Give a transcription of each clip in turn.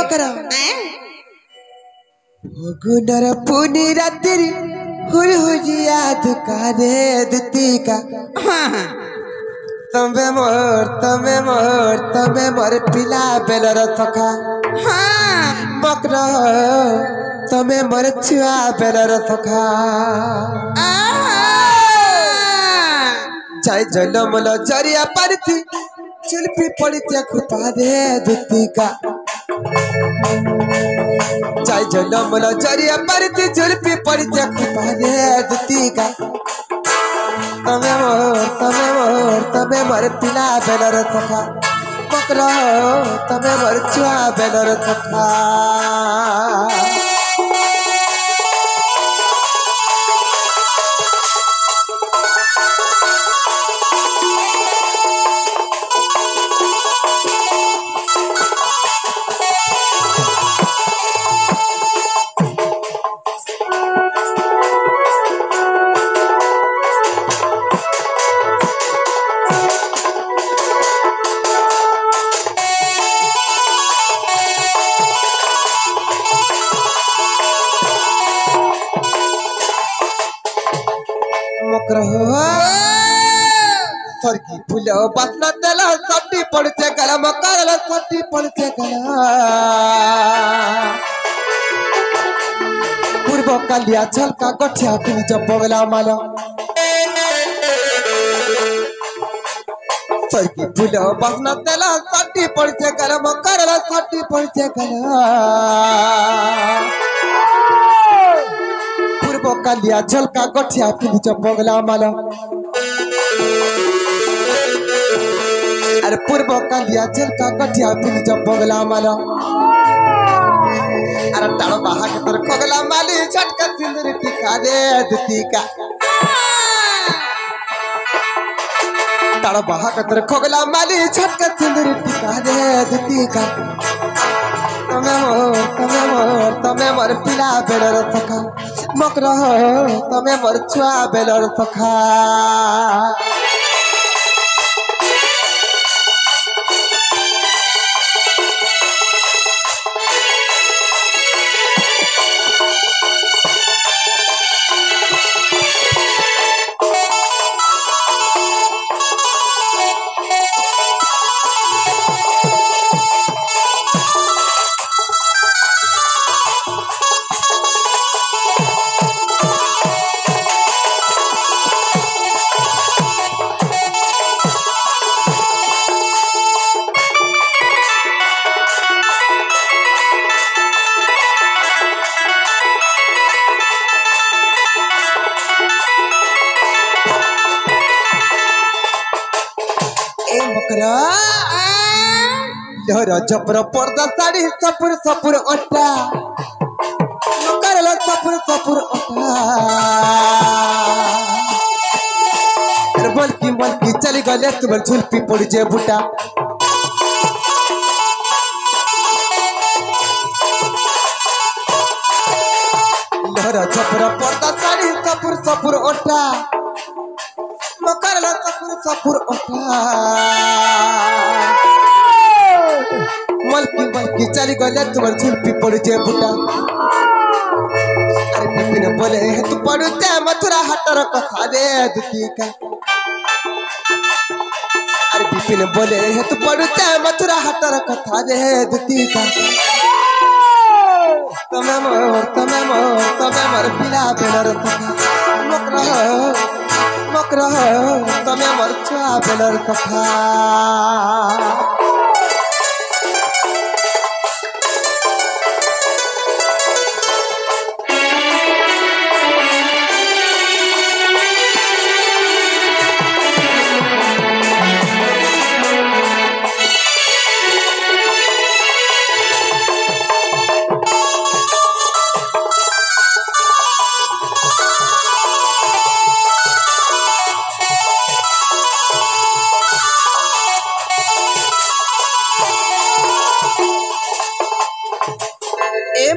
मकर फगुनर पुनी रात्रि हुरहुरिया दुकाने दुतिका तमे मोर पिला बेलर सखा मकर तमे मोर छुआ बेलर सखा चाय जनमल जरिया पारती चुलपी पड़िया खुपा दे दुतिका चाय जनमल जरिया पारती चुलपी पड़िया खुपा दे दुतिका तमे मोर पिला बेलर सखा मकर तमे मोर छुआ बेलर सखा सरकी फूल बासना तेला सट्टी पड़ते गला मकर सट्टी पड़ते गला पूर्व कालिया झलका गठिया पिनी जब बगला माला सरकी फूल बासना तेला सट्टी पड़ते गला मकर सट्टी पड़ते गला पूर्व कालिया झलका गठिया पिनी जब बगला माला अरे पूर्व कालिया झलका गठिया पिनी जब बगला माला अरे टाणो बाहा के तर खगला माली झटका सिंदूर टिका दे दुतिका टाणो बाहा के तर खगला माली झटका सिंदूर टिका दे दुतिका तमे मोर पिला बेलर सखा मकर तमे मोर छुआ बेलर सखा लहरा जपर पर्दा साड़ी सपुर सपुर ओटा करला सपुर सपुर ओटा बल्कि चली गले तुम झुलपी पड़ जे बूटा लहरा जपर पर्दा साड़ी सपुर सपुर ओटा करला सपुर सपुर ओटा मलकी चली गले तुम झुलपी पड़ जे बूटा अरे बिपिन बोले तू पड़ू ते मथुरा हटर कथा रे दुतिका अरे बिपिन बोले तू पड़ू ते मथुरा हटर कथा रे दुतिका तमे मोर पिला बेलर सखा मकर तमे मोर छुआ बेलर सखा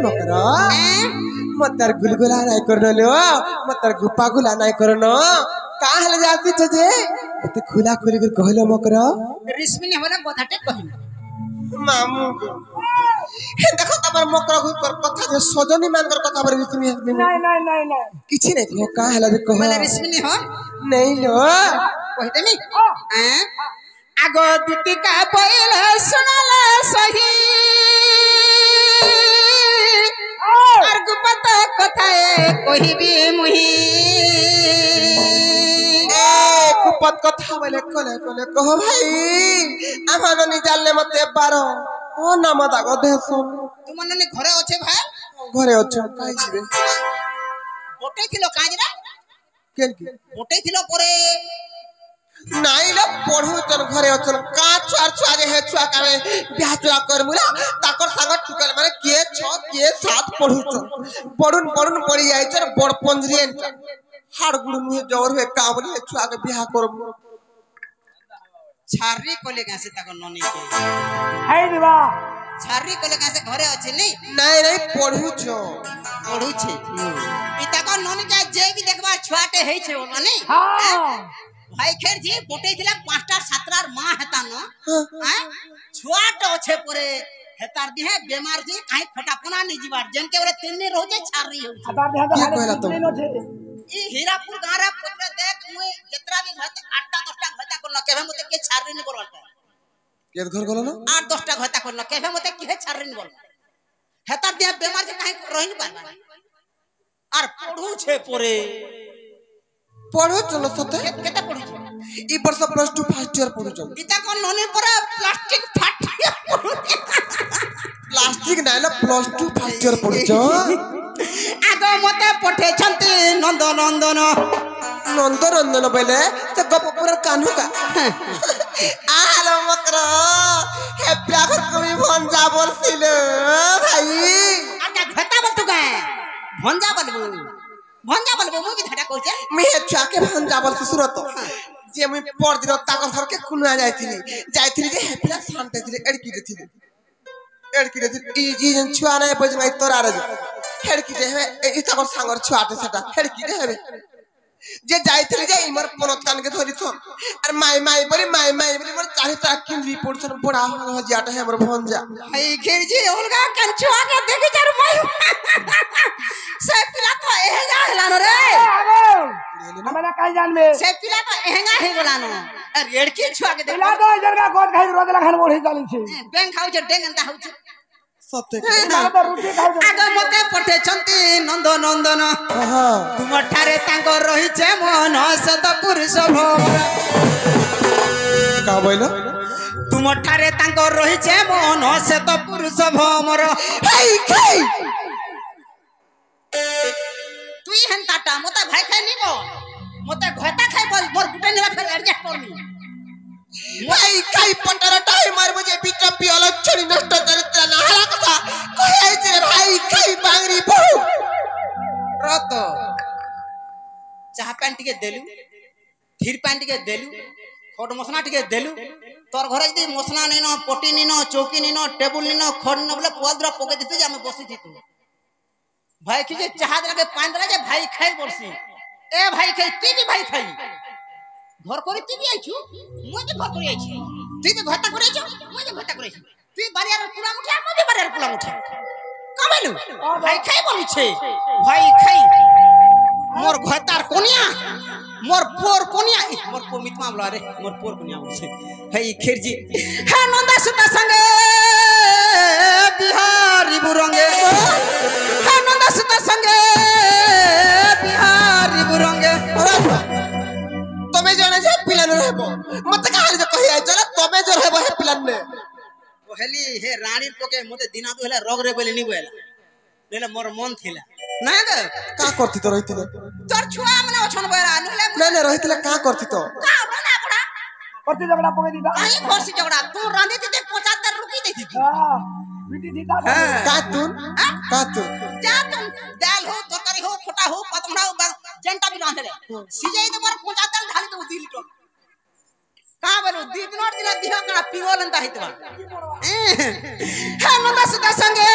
मकरा मतर गुलगुला नहीं करनो लो मतर गुप्पा गुला नहीं करनो का हल जाती छजे ते खुला खुली कर कहलो मकरा रिश्मी ने हमरा कथाटे कहिलो मामू हे देखो तमर मकर गुपर कथा जे सजनी मानकर कथा पर बितमी नहीं किछि नै को का हला रे कह बोले रिश्मिनी हो नहीं लो कहते नहीं हैं आगो दुतिका पहिले सुनले सही और गुपत कथाए कहिबी मुही ए कुपत कथा बोले कोले कह भाई आमान नि जालले मते 12 ओ नाम दागो देसुन तुम ने घरे अछे भाई घरे अछ काई जिवे गोटे थिलो काजरा केन की गोटे थिलो परे नाई लो पढ़ू चल घरे अछन का छुआ जे हे छुआ कामे बियाह छुआ कर मुला ताकर संग टुकल माने के 6 के 7 पढ़ू चल पढ़ुन पड़ी जाय चर बड़ पंजरी एंटा हाड़ गुड़ मुहे जवर हुए का बोले छुआ के बियाह कर छारी कोले कैसे तक ननी के है दिवा छारी कोले कैसे घरे अछि नहीं पढ़ू छ पढ़ू छे पिता को ननी के जे भी देखबा छुआटे हे छे ओला नहीं हां भाई खेर जी बोटे थिला 5टा 7टा मां हेता न हैं छुआट अछे परे हेतार दिहे बेमार जी काई फटापना नि जीवार जन के बोले 3 दिन रहो जे छारी हो हतार देह के कहला तुम? ई हीरापुर गारा पत्र देख मुई जतरा भी घत 8टा 10टा घता करल केबे मते के छारी नि बोलता के घर गलो न 8 10टा घता करल केबे मते के छारी नि बोल हेतार दिहे बेमार जी काई रहि नि पाबा आर पढ़ू छे परे पढ़ू चल सते केते पढ़ू छे ई वर्ष प्लस 2 फर्स्ट ईयर पढ़ू चल पिता को ननी परा प्लास्टिक फाटिया पढ़ू प्लास्टिक नाइ ना प्लस 2 फर्स्ट ईयर पढ़ू चल आगो मते पठे छंती नंदन नंदन बेले से गप पर कान्हू का आलो मकर हे प्यागर कमी भंजा बोलसिले भाई आका घटा बतु गए भंजा बोलबो मु भी धडा कहू छे मैं छुआ के भंजा बोल सुरत जे मैं पर दिन ताकर घर के खुना जाइथिली जे हेपला शांत थिले एड़की रे ई जन छुआ नै बजनाइ तोरा रे हेड़की जे ई ताकर सांगर छुआटे सेटा हेड़की रे हेबे जे जाइथिली जे इमर पनत कान के धरि थन और माई बोली मोर चाहे ताकिन रिपोर्ट सन बड़ा हो जियाटा है मोर भंजा हई खेजी ओलगा कंचुआ के देखि जर माई से पिला तो एहेगा हेलानो रे हमरा काई जानबे से पिला तो एहेगा हे बोलानो अरे एड़की छुआ के देख पिला तो जरगा गोद खाइ रोज लखन बोढ़ी चली छी बैंक खाउ छ डेंगन ता हउ छ सत्य तो रोटी खाइ आगो मते पठे छंती नंदन हां तुम ठारे तांको रही छे मन सत पुरुष भोर का बोलो तुम ठारे तांको रही छे मन सत पुरुष भोमर हेई खई तुई हन टाटा मते भाई खाइ नी बो मते घटा खाइ बोल मोर गुटे निला फेर एडजस्ट करनी भाई खाई पटर टाई मार मुझे बीच पियाला छड़ी नष्ट चरित्र नाला कथा कहै जे भाई खाई बांगरी बहु रत चाह पैंट के देलु धीर पैंट के देलु खड मसना टिके देलु तोर घरे जदी मसना नै न पटी नै न चौकी नै न टेबुल नै न खड न बोले पोदरा पके दिते जे हम बसी थी तू भाई की जे चाह दला के पान दला जे भाई खाई बरसी ए भाई खाई ती भी भाई खाई घर करे ती भी आइछु मु जे घर करे आइछु ती भी घटा करे आइछु मु जे घटा करे आइछु ती बारियार पुला मुठा मु जे बारियार पुला मुठा कमेलु भाई खाई बोली छे भाई खाई मोर घतार कोनिया मोर पोर कोनिया मोर को मितमा बोला रे मोर पोर कोनिया बोल छे हई खिरजी हा नंदा सुता संगे बिहारी बुरंगे हा नंदा सुता संगे बिहारी बुरंगे तमे जाने जे पिलन रहबो मत काहे जे कहि आइ चला तमे जो रहबो हे पिलन ने ओहेली हे रानी पोके मते दिना दु हेला रोग रे बोले नी बोला नेले मोर मन थिला ना ग का करती तो रहितले तोर छुआ मने ओछन बोला नेले नहीं रहितले का करती तो का बना बड़ा करती झगड़ा पके दीदा आई खोसी झगड़ा तू रांधी ते 75 रुकी देती तू हां बिटी दीदा का तू जा तुम दाल हो तरकारी हो खोटा हो पतंगड़ा हो जेंटा भी रांधले सिजाई दे पर 75 ढाली दे 2 लीटर का बोलू दी दिन दिह कना पिगोलन ता हितवा हे नंदा सुता संगे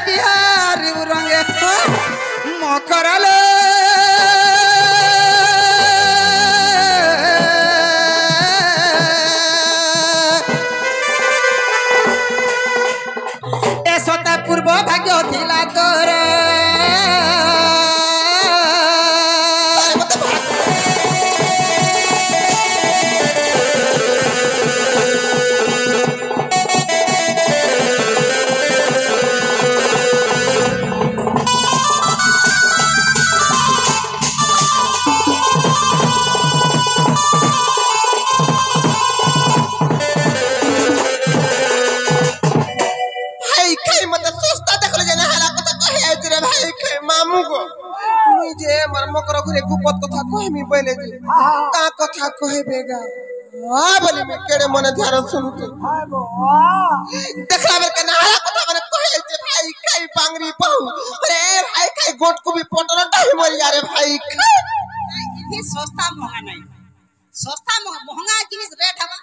बिहारी उरंगे मकरले का कथा कहबेगा हां बोले में केड़े मने ध्यान सुनते हाय बो देखला बेर के नया कथा माने कहल जे भाई खाई बांगरी पाऊ अरे भाई खाई गोट को भी पटना टाइम मर जा रे भाई इथे सस्ता महंगा नहीं सस्ता महंगा जिनिस रेट हवा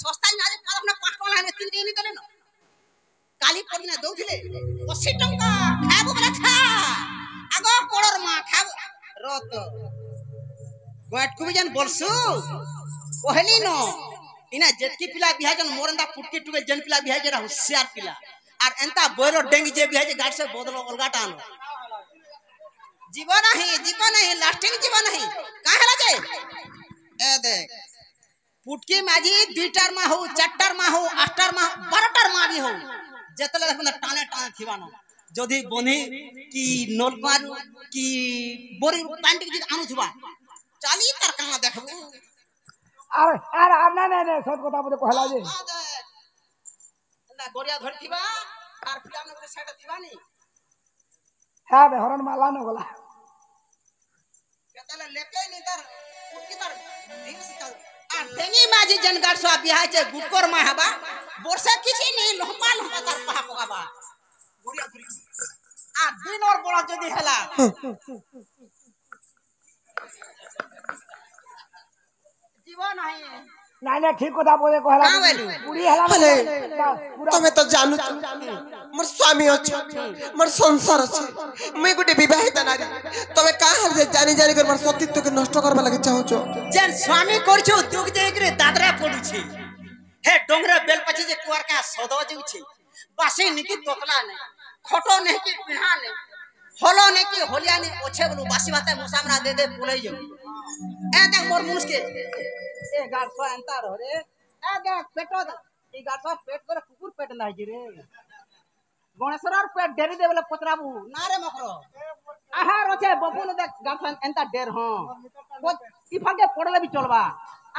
सस्ता ना जे पर अपना 5 टका ने 3 दिन देले न काली पदिना दउथिले 80 टका खाबो बला खा आगो कोड़र मा खाबो रत गोट को भी जन बोलसु कहली न इना जेतकी पिला बिहा जन मोरंदा पुटकी टुके जन पिला बिहा जेरा होशियार पिला और एंता बोरो डेंगी जे बिहा जे गाड़ से बदलो अलगा टानो जीवन नहीं लास्टिंग जीवन नहीं काहे लागे ए देख पुटकी माझी 2टार मा हो 4टार मा हो 8टार मा 12टार मा भी हो जेतले देखना टाने टाने थिवानो जदी बनी की नलमारू की बोरी पैंट की आनु थबा चाली तार काना देखबू अरे अरे ना सत কথা বলে कहला जे ना गोरिया धर थिबा आर पिया में साइड थिबा नी हां बे हरन माला न गला केतले लेके नी तार पुटकी तार दिन से आ टेंगी माझी जनगाड़ सो बिहा जे गुटकोर मा हबा बोरसा किछि नी लंबा लंबा तार पहा पगाबा गोरिया धरी आ दिन और बड़ा जदी हला जीवन नहीं ना ठीक কথা বলে कहला का वेलू पूरी हला हले पूरा तमे तो जानू मोर स्वामी अछि मोर संसार अछि मैं गुटे विवाहित नारी तमे का हल जे जानी जानी कर मोर सतीत्व के नष्ट करबा लागि चाहू छो जेन स्वामी करछु दुख देख रे दादरा पडु छी हे डोंगरे बेल पछी जे कुआर का सदो जउ छी बासे निकी तोतला ने खटो ने की पिहा ने होलो ने की होलिया ने ओछे बोलू बासी बाते मुसामरा दे दे पुलई जउ ए देख मोर मुनुस के ए गाड़ सो अंता रो रे ए देख पेटो ई गाड़ सो पेट पर कुकुर पेट नाही जी रे गणेशर पेट डेरी देबले पतराबू ना रे मखरो आहार ओछे बबू ने देख गाड़ सो अंता डेर हां ई फाके पड़ले भी चलबा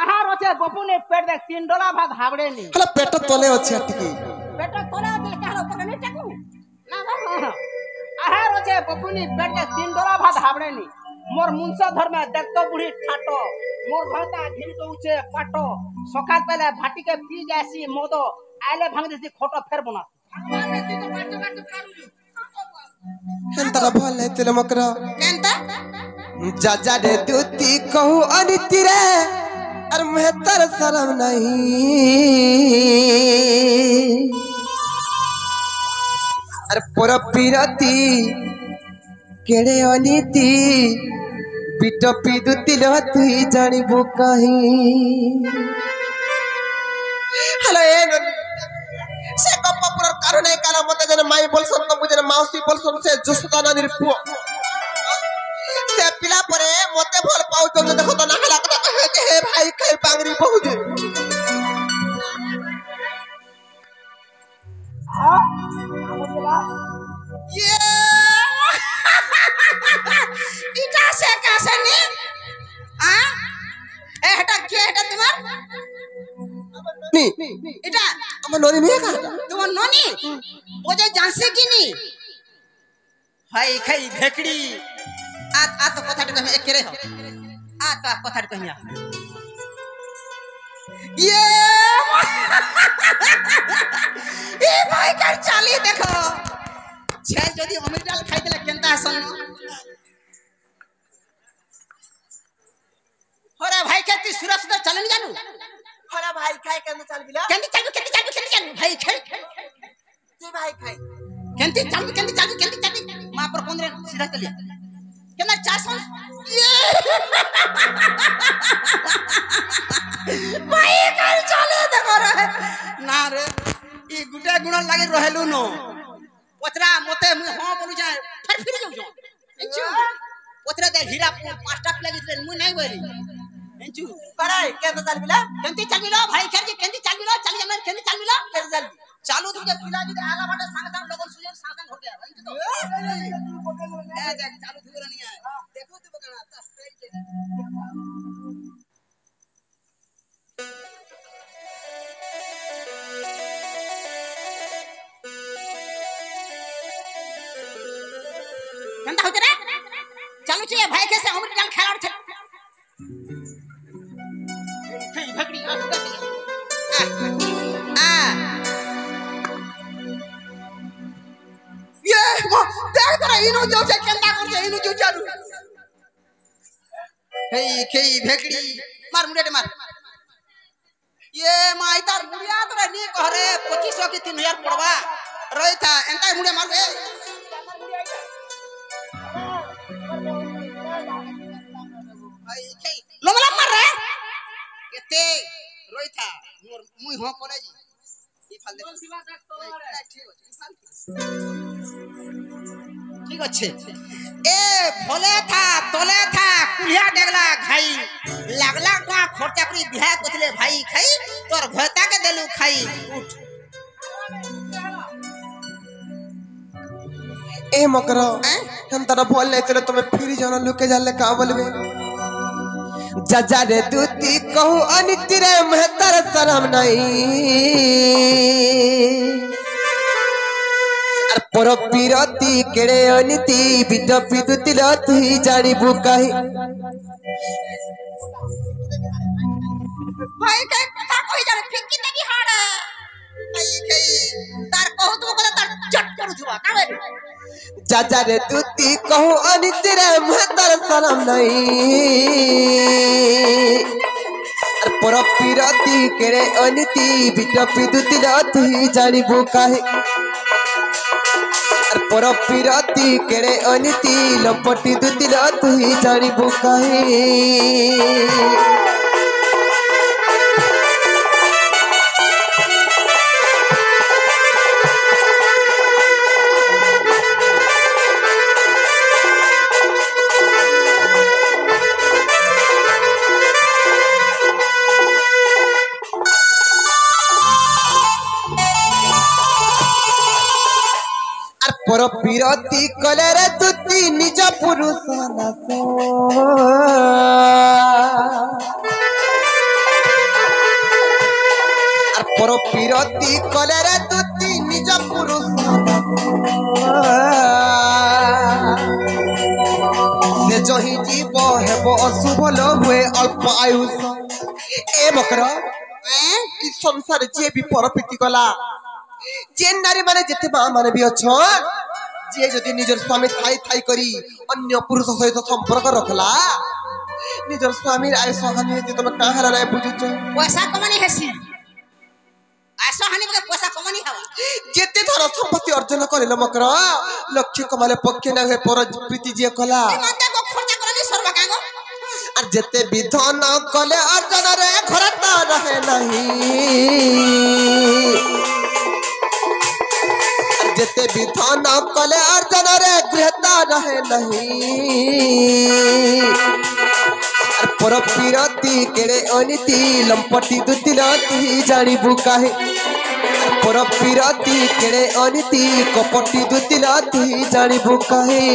आहार ओछे बबू ने पेट देख 3 डोला भात हाबड़े नी हला पेट तले अछि अटकी पेट तोले दे कहलो पर नहीं टेकू ना ना आहार ओछे बबू ने पेट देख 3 डोला भात हाबड़े नी मोर मुंसा धर में देखतो बुढ़ी ठाटो मोर घरता घिन तो उचे पाटो सकाल पहले भाटी के पी जासी मोदो आले भांग देसी खोटो फेर बना हेंतरा भल नै तेले मकरा केनता जा जा रे दूती कहू अनिति रे अर मेहतर शरम नहीं अर पर पीरती केड़े अनिति पिट पिदुती लो तुई जानिबो कहीं हेलो ए से गप्प पुरर कारण नहीं काला मते जने माई बोलसन तो मुझे माउसी बोलसन से जसदाना निरपु से पिला परे मते भल पाउ तो देखो तो ना हला के हे भाई खाई बांगरी बहुत हां ये इटा से कैसे नी आ ए हटा के हटा तुम्हार नी इटा हमर नोनी नहीं का तुम्हार नोनी बोझे जानसे की नी हाय खाई भेकड़ी आ तो पथाट कहीं एक करे हो आ तो पथाट कहीं ये ए भाई कर चाली देखो छे जदी अमृत डाल खाई देले केनता हसन होरे भाई केती सुरस तो चलन जानू हरा भाई खाई के चल बिला केंती जानू भाई खाई के भाई खाई केंती जानू मां पर 15 सीधा चलिया केना 400 भाई कर चले देखो रे ना रे ई गुटे गुण लागि रहलु न ओतरा मते मु हां बोलु जाय फिर जाऊ जो एंचू ओतरा दे हीरा 5टा प्लेगी ट्रेन मु नहीं बोली एंचू पराय के तो चल बिला केंती चल बिलो भाई खेर के केंती चल बिलो चल जमन केंती चल बिलो के चल चालू तुझे पिला जी आला बाटे संग संग लोगन सुजन संग संग हो गया एंचू तो ए देख चालू तुगरा नहीं है देखो तू बकना तो स्ट्रेट के केंता होते रे चालू छे भाई के से अमृत डाल खेलाड़ छे नु जो से केंदा कर जे इनु जो चारू खेई भेकड़ी मार मुंडे मार ये माई तार मुड़िया तोरा नी कहरे 2500 की 3000 पड़वा रही था एंता मुड़े मार ए भाई खेई लोमला मार रे केते रही था मुई हो कॉलेज ई फाल दे ठीक अच्छे ए भोले था तोले था कुलिया डेगला खाई लागला का खर्चा करी बिहा कोथले भाई खाई तोर भयता के देलु खाई उठ ए मकरो हम तारा बोल नहीं चले तुम्हें फिर जाना लुके जाले का बोलबे जजा रे दूती कहू अनिति रे महतर शरम नहीं अर पर पीरती केड़े अनिति बिद विदुति ल तुही जानिबु काहे भाई के कथा कहि जाने फिक्की तभी हाड़ भाई के तार कहू तो को तार चट करू थुआ कावे जजा रे दूती कहू अनिति रे महतर शरम नहीं अर पर पीरती केड़े अनिति बिद विदुति ल तुही जानिबु काहे पर पीरती केड़े अनिति लपटी दुति ल तुही जानिबु काहे पर पीरती कले रे तुती निज पुरुष नास पर पीरती कले रे तुती निज पुरुष से जही जीव हेब अशुभ हुए अल्प आयुष ए मकर ई संसार जे भी परपीति कला जे नारी माने जेते मां माने भी अछन जे जदि निजर स्वामी थाई थाई करी अन्य पुरुष सहित संपर्क रखला निजर स्वामी आयुष हानि हेते तुम काहला रे बुझुछ पैसा कमानी हेसी आयुष हानि के पैसा कमानी हवा जेते धन संपत्ति अर्जन करिल मकर लक्ष्य कमाले पक्के न हे पर प्रीति जे कला माते को खर्चा करनी सर्व कांगो और जेते विधन कले अर्जन रे घरता रहे नहीं जेते विधान कले अर्जन रे गृहता रहे नहीं पर पीरती केड़े अनिति लंपटी दुति ल तुही जानिबु काहे पर पीरती केड़े अनिति कपटी दुति ल तुही जानिबु काहे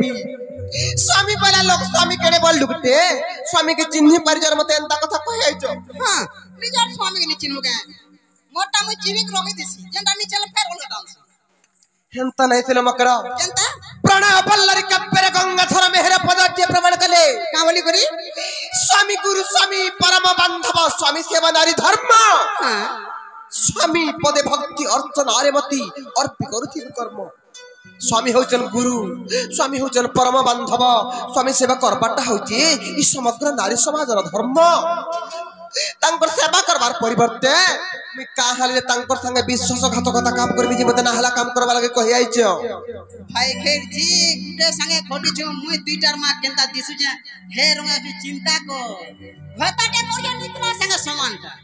स्वामी वाला लोग स्वामी केड़े बोल लुकते स्वामी के चिन्ह परिजर मते एंता कथा कहि आइचो हां निजर स्वामी के चिन्ह के मोटा मु चिन्ह के रोगी दिसी जेंटा नी चल फेर उलटा डांस हेंता नहीं थिलो मकरा जेंता प्रणय बल्लरी कप्पेर गंगा थर मेहर पदज्य प्रमाण कले का बोली करी स्वामी गुरु स्वामी परम बांधव स्वामी सेवा नारी धर्म हां स्वामी पदे भक्ति अर्चना आरेमती अर्पि करुथि कर्म स्वामी होचन गुरु स्वामी होचन परम बांधव स्वामी सेवा करबाटा होची ई समग्र नारी समाजर धर्म तांकर सेवा करबार परिवर्ते मी काहाले तांकर संगे विश्वासघातकता काम करबी जे मते नाहला काम करबा लागे कहि आइछो भाई खेर जी गुटे संगे खोटी छु मुई दुईटार मा केनता दिसु जे हे रंगा तू चिंता को भताटे करिया नितना संगे समानता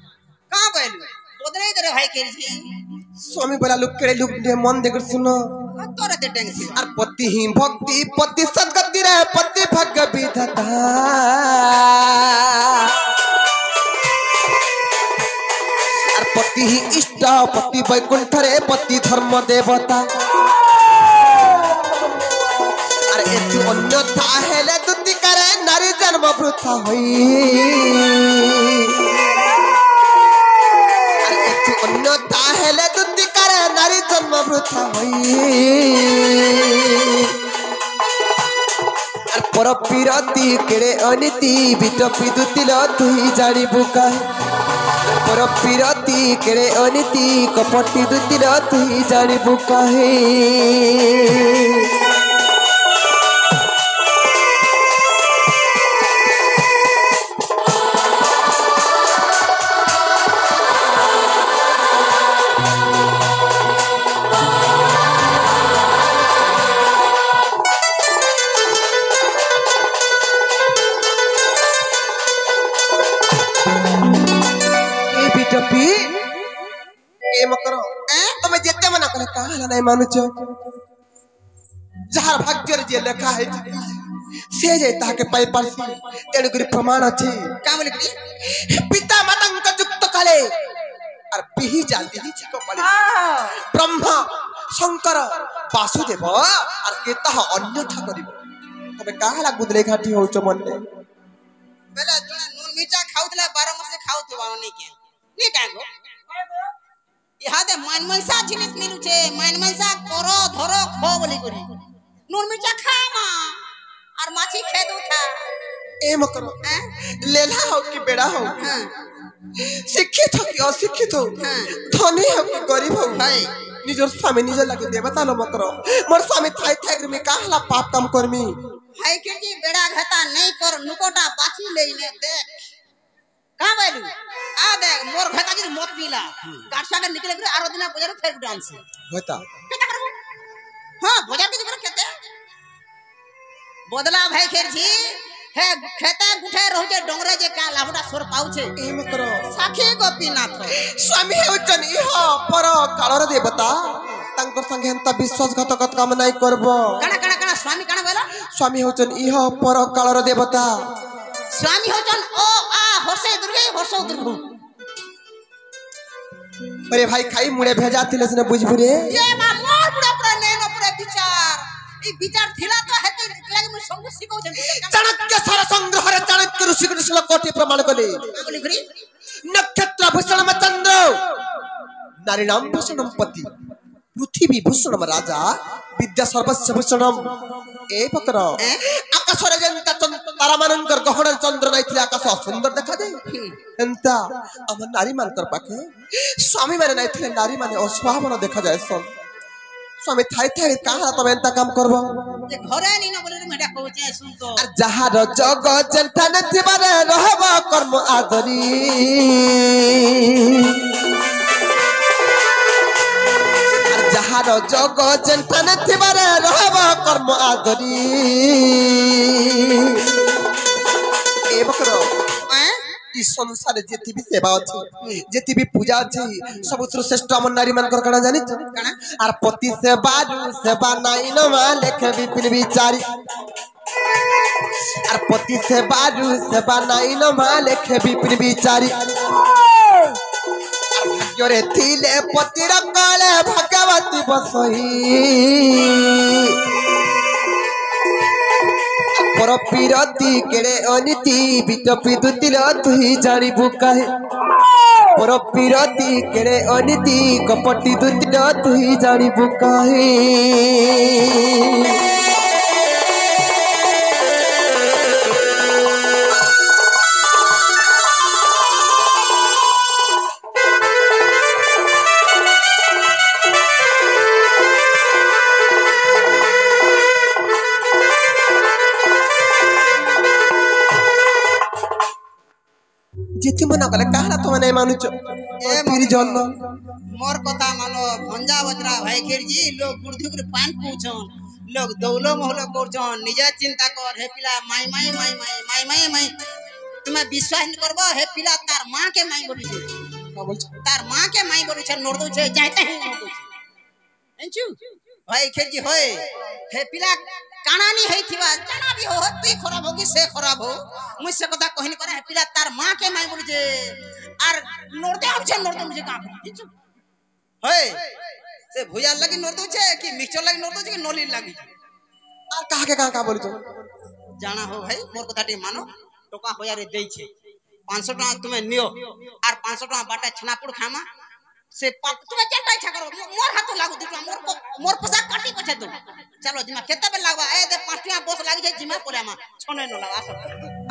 का बोलु बोदरे करे भाई खेर जी स्वामी बोला लोग केड़े लोग दे मन देकर सुनो तोरा दे टेंग और पति ही भक्ति पति सद्गति रे पति भग विधाता और पति ही इष्ट पति वैकुंठ रे पति धर्म देवता और एतु अन्यथा हेले दुति कर करे नारी जन्म वृथा होई अरे अन्यथा हेले दुति करे नारी जन्म वृथा होई अरे पर पिरती केड़े अनिति बिटपी दुतिल तुही जानी बुका पर पिरती केड़े अनिति कपटी दुतिल तुही जानी बुका तुम जेते मना कले कहा नहीं मानुच जहार भाग्य जे लेखा है से जे ताके पाई परसी तेणु करी प्रमाण अछि का बोले पिता माता युक्त कले और बिही जाति ही छिको पड़े ब्रह्मा शंकर वासुदेव और केतह अन्यथा करिवो तबे काहला गुदले घाटी होच मनने बेला जणा नून मिर्चा खाउतला 12 मास खाउत बानो नहीं क्या गो इहादे मानमनसा जिनिस मिलु छे मानमनसा करो धरो खो बोली करी नून मिर्चा खा मा और माछी खेद उठा ए मकरो लेला हो कि बेड़ा हो शिक्षित हो कि अशिक्षित हो धनी हो कि गरीब हो निजर स्वामी निजर लगे देवता लो मकरो मोर स्वामी थाई थाई में काहला पाप काम करमी हाय के जी बेड़ा घाटा नहीं कर नुकोटा बाछी लेने देख कहां बैलू आ देख मोर घाटा जी मत पीला गाठसा के निकले करे आरो दिना बाजार फेर डांस होता केता करबो हां बाजार के करे केते बदला भाई खेर जी हे खेता गुठे रहू जे डोंगरे जे का लाभटा सोर पाउ छे ए मकरो साखी गोपीनाथ स्वामी हेउचन इह पर कालर देवता तांकर संगे हंता विश्वासघातक काम नहीं करबो कणा स्वामी कणा बोला स्वामी हेउचन इह पर कालर देवता स्वामी होचन ओ आ हर्षे दुर्गु अरे भाई खाई मुड़े भेजा थिले से बुझबु रे ये मा मोर पुरा पुरा नैनो पुरा विचार ई विचार थिला तो हेते लागे म संग सिखौ छन चाणक्य सारा संग्रह रे चाणक्य ऋषि के श्लोक कोटि प्रमाण कले बोली गरी नक्षत्र भूषणम चंद्र नारी नाम भूषणम पति पृथ्वी भूषणम राजा विद्या सर्वस्व भूषणम ए पकर आकाश रे जनता तारा मानकर गहन चंद्र नहीं थिला आकाश सुंदर देखा दे एंता हम नारी मानकर पाके स्वामी माने नहीं थिले नारी माने अस्वाभावन देखा जाय सन स्वामी थाई थाई कहा तब एंता काम करबो जे घरे नी न बोले मेडा कहूचे सुन तो और जहार जग जंतन थिबारे रहब कर्म आदरी और जहार जग जंतन थिबारे रहब कर्म आदरी ए बकरो ई संसार जेति भी सेवा अछि जेति भी पूजा अछि सबुत्र श्रेष्ठ हमर नारी मान कर कणा जानि कणा आर पति सेवा नाइ न मा लेखे विपिन विचारी आर पति सेवा नाइ न मा लेखे विपिन विचारी भाग्यरे थिले पति रकाले भगवती बसई पर पिरती केड़े अनिति बिटपी दुतिल तुही जानी बुकाहे पर पिरती केड़े अनिति कपटी दुतिल तुही जानी बुकाहे जेति मना कले काहला तो नहीं मानुच ए फिर जन्न मोर कथा मानो भंजा बजरा भाई खेर जी लोग गुड़धुक रे पान पूछन लोग दौलो मोहलो करछन निजे चिंता कर हे पिला माई तुम्हें विश्वास न करबो हे पिला तार मां के माई बोली छे का बोल छ तार मां के माई बोली छे नोर दो छे जाते ही नोर दो छे एंचू भाई खेर जी होय हे पिला कानानी है थिबा जाना भी हो तू खराब होगी से खराब हो मुझसे कथा कहनी करे है पिला तार मां के माई बोली छे आर नोर दे मुझे का बोली होय से भुया लगी नोर दो छे कि मिक्सचर लगी नोर दो छे कि नोली लगी आ कहा के का बोली तो जाना हो भाई मोर कथा टी मानो टोका होयारे देई छे 500 टका तुम्हें नियो और 500 टका बाटा छनापुर खामा से तुम्हें चलता इच्छा करो मोर हाथ लागू दिटवा मोर पैसा काटी पछे दो चलो जिमा केते बे लागवा ए दे 5 टका बस लागी जाय जिमा पोले मा छने न लाग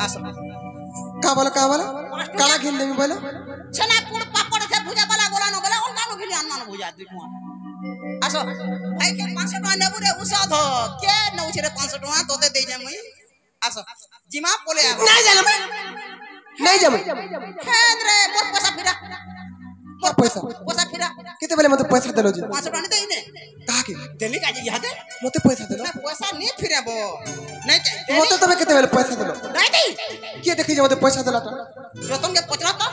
आसो का बोला काला घिन देमी बोला छनापुर पापड़ से भुजा वाला बोला न बोला उनका न भिली अन्ना न भुजा दिटवा आसो भाई के 500 टका नेबु रे उसाद हो के न उछे रे 500 टका तोते दे जाय मई आसो जिमा पोले आ नहीं जम हेंद्रे मोर पैसा फिरा क्या पैसा फिरा केते बेले मते पैसा देलो जी 500 टका नहीं दे कहा के देली काजी यादे मते पैसा देलो ना पैसा नहीं फिरेबो नहीं चाहिए मते तबे केते बेले पैसा देलो नहीं दे के देखि जे मते पैसा देला त रतन के पचरा तो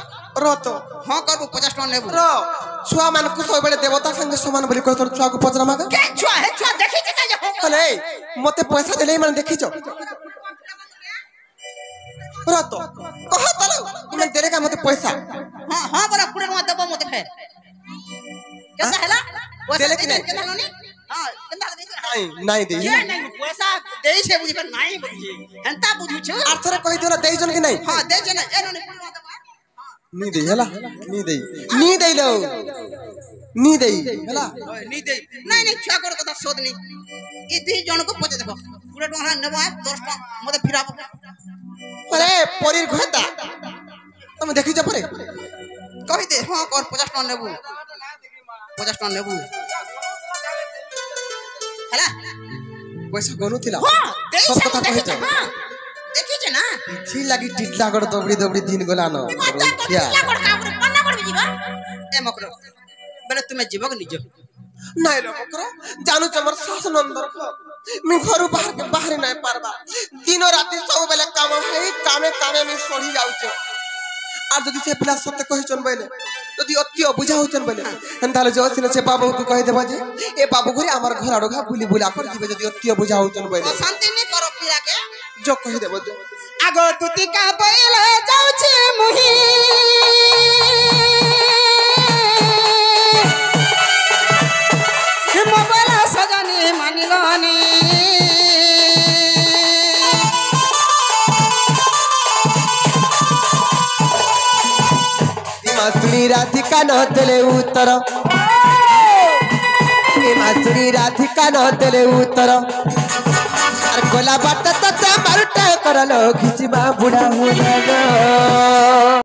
रत हां करबो 50 टका लेबो र छुआ मान को सब बेले देवता संगे समान बोली को तोर छुआ को पचरा मागे के छुआ है छुआ देखि के काजे हो अले मते पैसा देले माने देखि छ रत कहा तलो मैं देरे का मते पैसा हां हां बरा पुरे में देबो मते फेर कैसा हैला देले कि नहीं केना ननी हां केना दे नहीं दे के नहीं पैसा देई छे बुझी पर नहीं बुझी हंता बुझू छ आर्थरे कहि देला देई जन कि नहीं हां दे जे ना ए ननी पुरे में नी दे हला नी दे लो नी दे हला नी दे नहीं छुआ कर कथा सोद नहीं ई दी जन को पचे देखो पूरे टका नेबो 10 टका मते फिराबो अरे परीर घटा तुम देखि छ परे कहि दे हां कर 50 टका नेबो 50 टका नेबो हला पैसा गनु थिला हां देई सब छ कथा कहि छ हां देखि छ ना छी लागि टिटला गड दबड़ी दिन गला न क्या कर काबरे पन्ना कर जीवा ए मकरो बेले तुम्हें जीवक निजो नहीं लो मकरो जानू चमर सास नंदर खो मी घरु बाहर नहीं पारबा दिन राति सब बेले काम है कामे मी सड़ी जाउ छ आ जदी से पिला सत्य कहि चन बेले जदी अति बुझा होचन बेले अंताले जो सिने से बाबू को कहि देबा जे ए बाबू घरे हमर घर आडोगा बुली बुला कर दिबे जदी अति बुझा होचन बेले शांति नहीं करो पिया के जो कहि देबो जो आगो तुती का बैल जाउ छे मुही मोबाइल सजनी मानिलानी मासुरी राधिका न देले उत्तर ए मासुरी राधिका न देले उत्तर आर गोला बाट तते मारुटा करलो खिचबा बुढ़ा हो